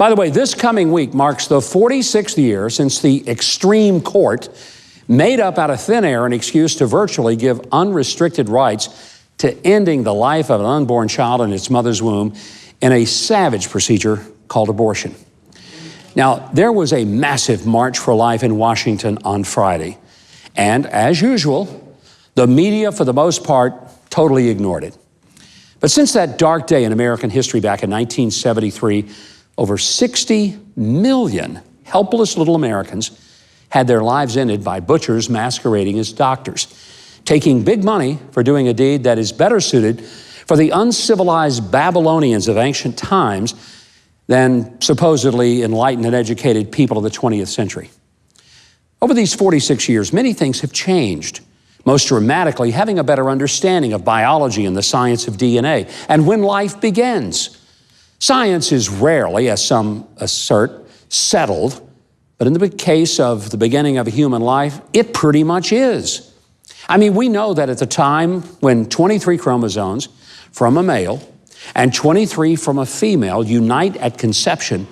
By the way, this coming week marks the 46th year since the extreme court made up out of thin air an excuse to virtually give unrestricted rights to ending the life of an unborn child in its mother's womb in a savage procedure called abortion. Now, there was a massive March for Life in Washington on Friday, and as usual, the media, for the most part, totally ignored it. But since that dark day in American history back in 1973, over 60 million helpless little Americans had their lives ended by butchers masquerading as doctors, taking big money for doing a deed that is better suited for the uncivilized Babylonians of ancient times than supposedly enlightened and educated people of the 20th century. Over these 46 years, many things have changed. Most dramatically, having a better understanding of biology and the science of DNA and when life begins. Science is rarely, as some assert, settled, but in the case of the beginning of a human life, it pretty much is. I mean, we know that at the time when 23 chromosomes from a male and 23 from a female unite at conception,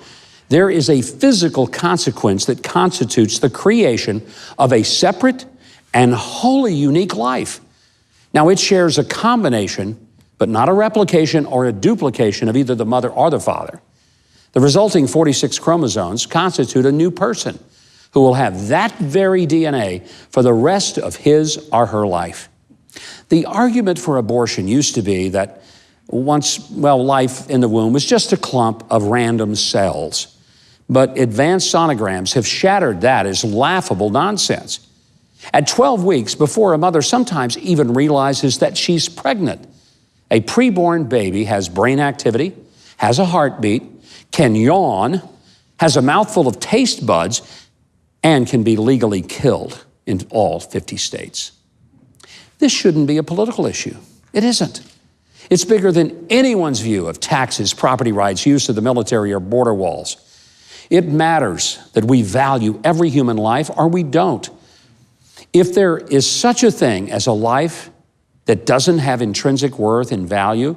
there is a physical consequence that constitutes the creation of a separate and wholly unique life. Now, it shares a combination, but not a replication or a duplication of either the mother or the father. The resulting 46 chromosomes constitute a new person who will have that very DNA for the rest of his or her life. The argument for abortion used to be that life in the womb was just a clump of random cells. But advanced sonograms have shattered that as laughable nonsense. At 12 weeks, before a mother sometimes even realizes that she's pregnant, a preborn baby has brain activity, has a heartbeat, can yawn, has a mouthful of taste buds, and can be legally killed in all 50 states. This shouldn't be a political issue. It isn't. It's bigger than anyone's view of taxes, property rights, use of the military, or border walls. It matters that we value every human life or we don't. If there is such a thing as a life that doesn't have intrinsic worth and value,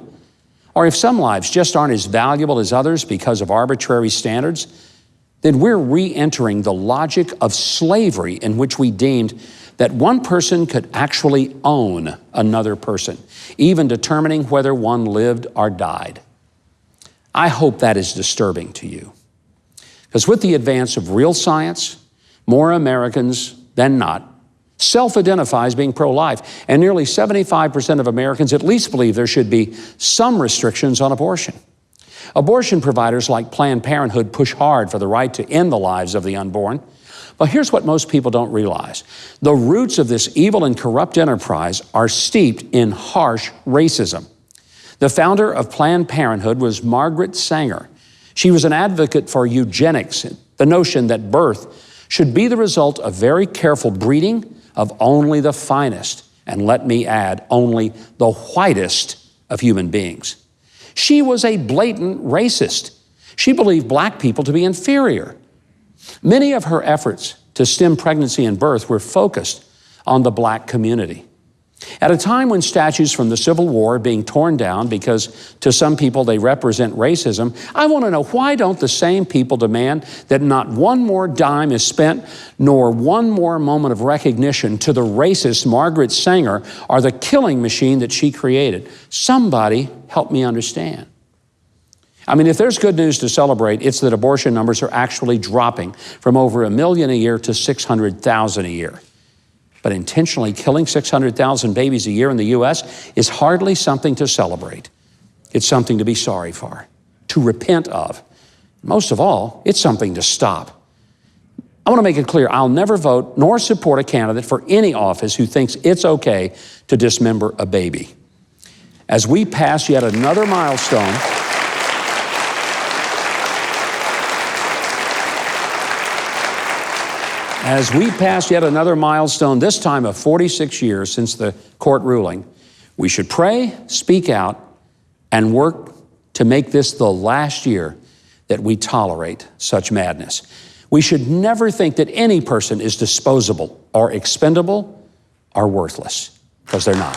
or if some lives just aren't as valuable as others because of arbitrary standards, then we're re-entering the logic of slavery in which we deemed that one person could actually own another person, even determining whether one lived or died. I hope that is disturbing to you. Because with the advance of real science, more Americans than not self-identify as being pro-life, and nearly 75% of Americans at least believe there should be some restrictions on abortion. Abortion providers like Planned Parenthood push hard for the right to end the lives of the unborn. But here's what most people don't realize. The roots of this evil and corrupt enterprise are steeped in harsh racism. The founder of Planned Parenthood was Margaret Sanger. She was an advocate for eugenics, the notion that birth should be the result of very careful breeding of only the finest, and let me add, only the whitest of human beings. She was a blatant racist. She believed black people to be inferior. Many of her efforts to stem pregnancy and birth were focused on the black community. At a time when statues from the Civil War are being torn down because to some people they represent racism, I want to know, why don't the same people demand that not one more dime is spent nor one more moment of recognition to the racist Margaret Sanger or the killing machine that she created? Somebody help me understand. I mean, if there's good news to celebrate, it's that abortion numbers are actually dropping from over 1 million a year to 600,000 a year. But intentionally killing 600,000 babies a year in the U.S. is hardly something to celebrate. It's something to be sorry for, to repent of. Most of all, it's something to stop. I want to make it clear, I'll never vote nor support a candidate for any office who thinks it's okay to dismember a baby. As we pass yet another milestone, this time of 46 years since the court ruling, we should pray, speak out, and work to make this the last year that we tolerate such madness. We should never think that any person is disposable or expendable or worthless, because they're not.